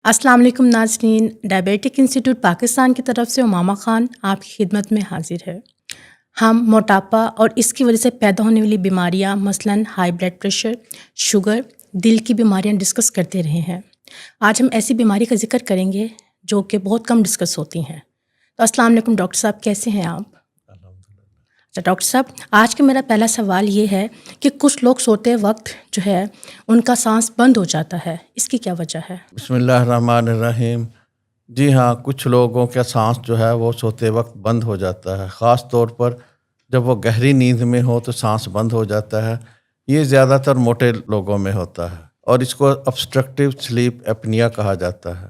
السلام علیکم ناظرین، ڈائبیٹک انسٹیٹیوٹ پاکستان کی طرف سے امامہ خان آپ کی خدمت میں حاضر ہے۔ ہم موٹاپا اور اس کی وجہ سے پیدا ہونے والی بیماریاں مثلاً ہائی بلڈ پریشر، شوگر، دل کی بیماریاں ڈسکس کرتے رہے ہیں۔ آج ہم ایسی بیماری کا ذکر کریں گے جو کہ بہت کم ڈسکس ہوتی ہیں۔ تو السلام علیکم ڈاکٹر صاحب، کیسے ہیں آپ؟ اچھا ڈاکٹر صاحب، آج کا میرا پہلا سوال یہ ہے کہ کچھ لوگ سوتے وقت جو ہے ان کا سانس بند ہو جاتا ہے، اس کی کیا وجہ ہے؟ بسم اللہ الرحمن الرحیم۔ جی ہاں، کچھ لوگوں کا سانس جو ہے وہ سوتے وقت بند ہو جاتا ہے، خاص طور پر جب وہ گہری نیند میں ہو تو سانس بند ہو جاتا ہے۔ یہ زیادہ تر موٹے لوگوں میں ہوتا ہے اور اس کو obstructive sleep apnea کہا جاتا ہے،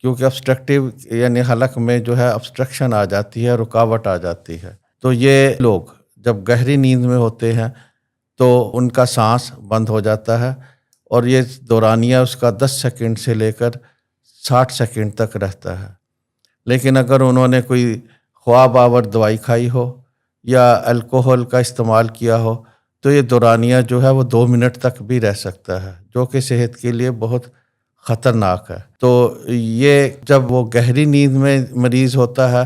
کیونکہ obstructive یعنی حلق میں جو ہے obstruction آ جاتی ہے، رکاوٹ آ جاتی ہے۔ تو یہ لوگ جب گہری نیند میں ہوتے ہیں تو ان کا سانس بند ہو جاتا ہے اور یہ دورانیہ اس کا 10 سیکنڈ سے لے کر 60 سیکنڈ تک رہتا ہے۔ لیکن اگر انہوں نے کوئی خواب آور دوائی کھائی ہو یا الکوہل کا استعمال کیا ہو تو یہ دورانیہ جو ہے وہ 2 منٹ تک بھی رہ سکتا ہے، جو کہ صحت کے لیے بہت خطرناک ہے۔ تو یہ جب وہ گہری نیند میں مریض ہوتا ہے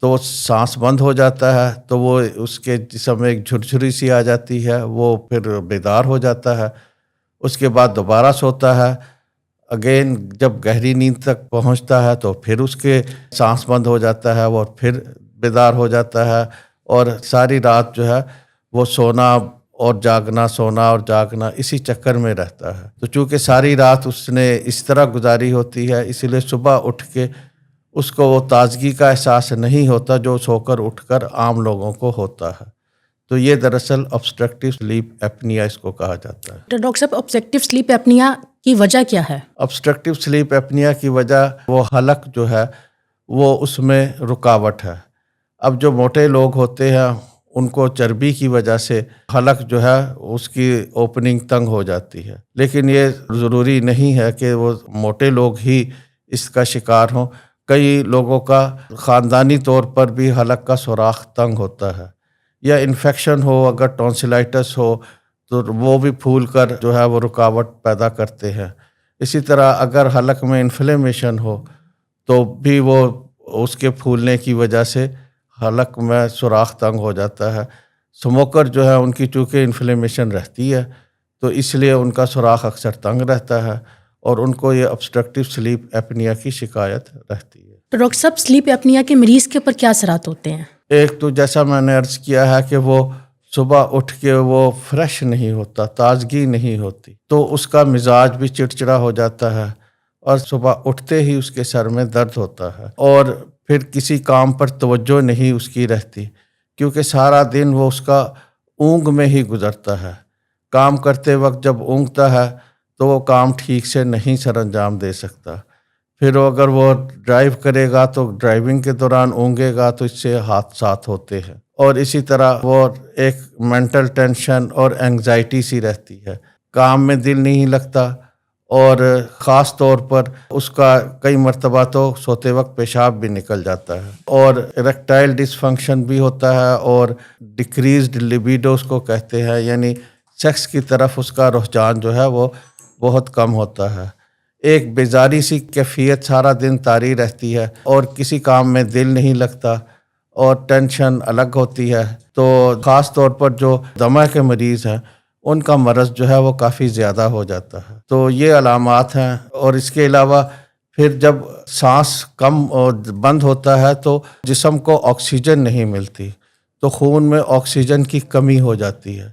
تو سانس بند ہو جاتا ہے تو وہ اس کے جسم میں ایک جھرجھری سی آ جاتی ہے، وہ پھر بیدار ہو جاتا ہے، اس کے بعد دوبارہ سوتا ہے۔ اگین جب گہری نیند تک پہنچتا ہے تو پھر اس کے سانس بند ہو جاتا ہے، وہ پھر بیدار ہو جاتا ہے اور ساری رات جو ہے وہ سونا اور جاگنا اسی چکر میں رہتا ہے۔ تو چونکہ ساری رات اس نے اس طرح گزاری ہوتی ہے، اسی لیے صبح اٹھ کے اس کو وہ تازگی کا احساس نہیں ہوتا جو سو کر اٹھ کر عام لوگوں کو ہوتا ہے۔ تو یہ دراصل obstructive sleep apnea اس کو کہا جاتا ہے۔ تو ڈاکٹر صاحب، obstructive sleep apnea کی وجہ کیا ہے؟ obstructive sleep apnea کی وجہ وہ حلق جو ہے وہ اس میں رکاوٹ ہے۔ اب جو موٹے لوگ ہوتے ہیں ان کو چربی کی وجہ سے حلق جو ہے اس کی اوپننگ تنگ ہو جاتی ہے، لیکن یہ ضروری نہیں ہے کہ وہ موٹے لوگ ہی اس کا شکار ہوں۔ کئی لوگوں کا خاندانی طور پر بھی حلق کا سوراخ تنگ ہوتا ہے، یا انفیکشن ہو، اگر ٹونسلائٹس ہو تو وہ بھی پھول کر جو ہے وہ رکاوٹ پیدا کرتے ہیں۔ اسی طرح اگر حلق میں انفلیمیشن ہو تو بھی وہ اس کے پھولنے کی وجہ سے حلق میں سوراخ تنگ ہو جاتا ہے۔ سموکر جو ہے ان کی چونکہ انفلیمیشن رہتی ہے تو اس لیے ان کا سوراخ اکثر تنگ رہتا ہے اور ان کو یہ obstructive sleep apnea کی شکایت رہتی ہے۔ تو ڈاکٹر صاحب، سلیپ ایپنیا کے مریض کے اوپر کیا اثرات ہوتے ہیں؟ ایک تو جیسا میں نے عرض کیا ہے کہ وہ صبح اٹھ کے وہ فریش نہیں ہوتا، تازگی نہیں ہوتی، تو اس کا مزاج بھی چڑچڑا ہو جاتا ہے اور صبح اٹھتے ہی اس کے سر میں درد ہوتا ہے اور پھر کسی کام پر توجہ نہیں اس کی رہتی، کیونکہ سارا دن وہ اس کا اونگ میں ہی گزرتا ہے۔ کام کرتے وقت جب اونگتا ہے تو وہ کام ٹھیک سے نہیں سر انجام دے سکتا۔ پھر اگر وہ ڈرائیو کرے گا تو ڈرائیونگ کے دوران اونگے گا تو اس سے حادثات ہوتے ہیں، اور اسی طرح وہ ایک مینٹل ٹینشن اور انگزائٹی سی رہتی ہے، کام میں دل نہیں لگتا، اور خاص طور پر اس کا کئی مرتبہ تو سوتے وقت پیشاب بھی نکل جاتا ہے، اور اریکٹائل ڈس فنکشن بھی ہوتا ہے، اور ڈیکریزڈ لیبیڈو اس کو کہتے ہیں، یعنی سیکس کی طرف اس کا رجحان جو ہے وہ بہت کم ہوتا ہے۔ ایک بیزاری سی کیفیت سارا دن طاری رہتی ہے اور کسی کام میں دل نہیں لگتا اور ٹینشن الگ ہوتی ہے۔ تو خاص طور پر جو دمہ کے مریض ہیں ان کا مرض جو ہے وہ کافی زیادہ ہو جاتا ہے۔ تو یہ علامات ہیں، اور اس کے علاوہ پھر جب سانس کم بند ہوتا ہے تو جسم کو آکسیجن نہیں ملتی، تو خون میں آکسیجن کی کمی ہو جاتی ہے۔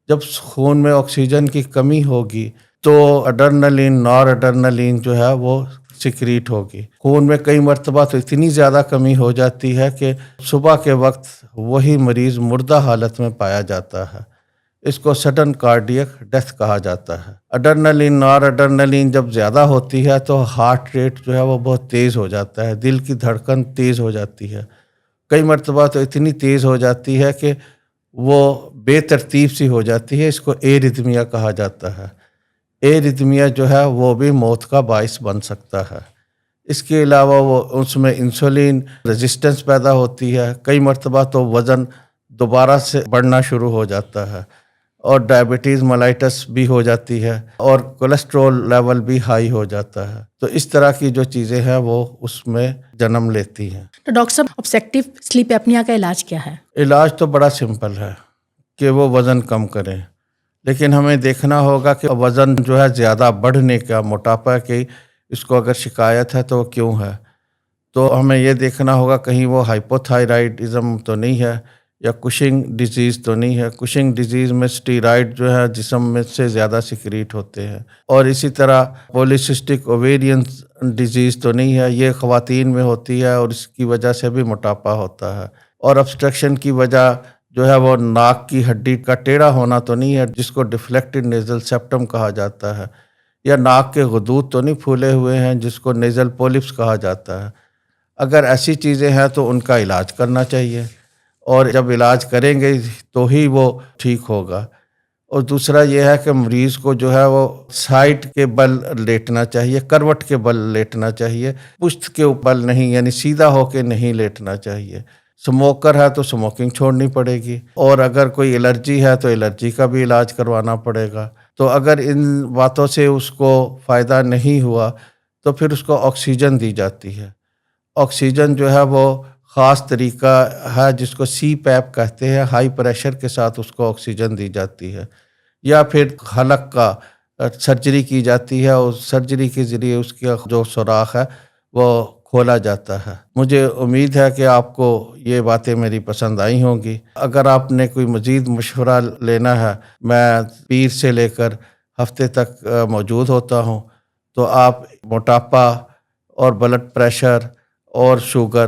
جب خون میں آکسیجن کی کمی ہوگی تو اڈرنلین، نار اڈرنلین جو ہے وہ سیکریٹ ہوگی خون میں۔ کئی مرتبہ تو اتنی زیادہ کمی ہو جاتی ہے کہ صبح کے وقت وہی مریض مردہ حالت میں پایا جاتا ہے۔ اس کو سڈن کارڈیک ڈیتھ کہا جاتا ہے۔ اڈرنلین، نار اڈرنلین جب زیادہ ہوتی ہے تو ہارٹ ریٹ جو ہے وہ بہت تیز ہو جاتا ہے، دل کی دھڑکن تیز ہو جاتی ہے، کئی مرتبہ تو اتنی تیز ہو جاتی ہے کہ وہ بے ترتیب سی ہو جاتی ہے۔ اس کو ایریتھمیا کہا جاتا ہے۔ ایریتھمیا جو ہے وہ بھی موت کا باعث بن سکتا ہے۔ اس کے علاوہ وہ اس میں انسولین ریزسٹنس پیدا ہوتی ہے، کئی مرتبہ تو وزن دوبارہ سے بڑھنا شروع ہو جاتا ہے، اور ڈائبٹیز ملائٹس بھی ہو جاتی ہے اور کولیسٹرول لیول بھی ہائی ہو جاتا ہے. تو اس طرح کی جو چیزیں ہیں وہ اس میں جنم لیتی ہیں. تو ڈاکٹر صاحب آبسیکٹیو سلیپ ایپنیا کا علاج کیا ہے؟ علاج تو بڑا سمپل ہے کہ وہ وزن کم کریں، لیکن ہمیں دیکھنا ہوگا کہ وزن جو ہے زیادہ بڑھنے کا، موٹاپا کی اس کو اگر شکایت ہے تو وہ کیوں ہے. تو ہمیں یہ دیکھنا ہوگا کہیں وہ ہائپوتھائرائڈزم تو نہیں ہے یا کشنگ ڈیزیز تو نہیں ہے. کشنگ ڈیزیز میں اسٹیرائڈ جو ہے جسم میں سے زیادہ سیکریٹ ہوتے ہیں. اور اسی طرح پولیسسٹک اوویرین ڈیزیز تو نہیں ہے، یہ خواتین میں ہوتی ہے اور اس کی وجہ سے بھی موٹاپا ہوتا ہے. اور ابسٹرکشن کی وجہ جو ہے وہ ناک کی ہڈی کا ٹیڑھا ہونا تو نہیں ہے جس کو ڈیفلیکٹڈ نیزل سیپٹم کہا جاتا ہے، یا ناک کے غدود تو نہیں پھولے ہوئے ہیں جس کو نیزل پولپس کہا جاتا ہے. اگر ایسی چیزیں ہیں تو ان کا علاج کرنا چاہیے، اور جب علاج کریں گے تو ہی وہ ٹھیک ہوگا. اور دوسرا یہ ہے کہ مریض کو جو ہے وہ سائڈ کے بل لیٹنا چاہیے، کروٹ کے بل لیٹنا چاہیے، پشت کے بل نہیں، یعنی سیدھا ہو کے نہیں لیٹنا چاہیے. سموکر ہے تو سموکنگ چھوڑنی پڑے گی، اور اگر کوئی الرجی ہے تو الرجی کا بھی علاج کروانا پڑے گا. تو اگر ان باتوں سے اس کو فائدہ نہیں ہوا تو پھر اس کو آکسیجن دی جاتی ہے. آکسیجن جو ہے وہ خاص طریقہ ہے جس کو سی پیپ کہتے ہیں، ہائی پریشر کے ساتھ اس کو آکسیجن دی جاتی ہے. یا پھر حلق کا سرجری کی جاتی ہے اور سرجری کے ذریعے اس کا جو سوراخ ہے وہ کھولا جاتا ہے. مجھے امید ہے کہ آپ کو یہ باتیں میری پسند آئی ہوں گی. اگر آپ نے کوئی مزید مشورہ لینا ہے، میں پیر سے لے کر ہفتے تک موجود ہوتا ہوں. تو آپ موٹاپا اور بلڈ پریشر اور شوگر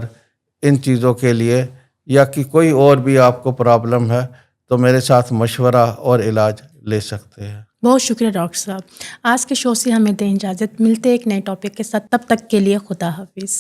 ان چیزوں کے لیے یا کہ کوئی اور بھی آپ کو پرابلم ہے تو میرے ساتھ مشورہ اور علاج لے سکتے ہیں. بہت شکریہ ڈاکٹر صاحب. آج کے شو سے ہمیں دیں اجازت، ملتے ایک نئے ٹاپک کے ساتھ، تب تک کے لیے خدا حافظ.